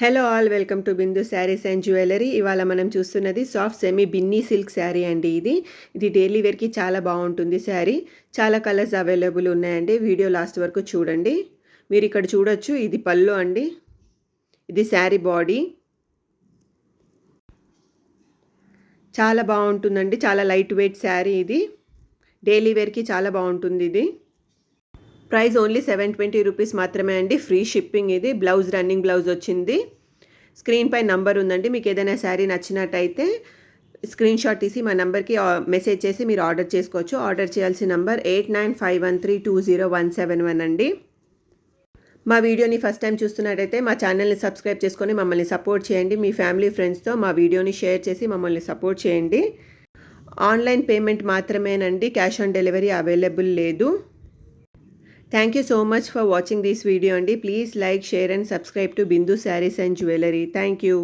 Hello all welcome to Bindu saris and jewellery. ఇవాళ మనం చూస్తున్నది soft semi Binny silk sari అండి. ఇది డైలీ వేర్కి చాలా బాగుంటుంది శారీ. చాలా కలర్స్ అవైలబుల్ ఉన్నాయండి. వీడియో లాస్ట్ వరకు చూడండి. మీరు ఇక్కడ చూడొచ్చు, ఇది పళ్ళు అండి. ఇది శారీ బాడీ. చాలా బాగుంటుందండి. చాలా లైట్ వెయిట్ శారీ. ఇది డైలీ వేర్కి చాలా బాగుంటుంది. ఇది ప్రైస్ ఓన్లీ 720 రూపీస్ మాత్రమే అండి. Free shipping. ఇది బ్లౌజ్ రన్నింగ్ బ్లౌజ్ వచ్చింది. స్క్రీన్ పై నంబర్ ఉందండి. మీకు ఏదైనా శారీ నచ్చినట్టయితే స్క్రీన్ షాట్ తీసి మా నెంబర్కి మెసేజ్ చేసి మీరు ఆర్డర్ చేసుకోవచ్చు. ఆర్డర్ చేయాల్సిన నంబర్ 8951320171 అండి. మా వీడియోని ఫస్ట్ టైం చూస్తున్నట్టయితే మా ఛానల్ని సబ్స్క్రైబ్ చేసుకొని మమ్మల్ని సపోర్ట్ చేయండి. మీ ఫ్యామిలీ ఫ్రెండ్స్తో మా వీడియోని షేర్ చేసి మమ్మల్ని సపోర్ట్ చేయండి. ఆన్లైన్ పేమెంట్ మాత్రమేనండి. క్యాష్ ఆన్ డెలివరీ అవైలబుల్ లేదు. Thank you so much for watching this video, and please like, share and subscribe to Bindu Sarees and Jewellery. Thank you.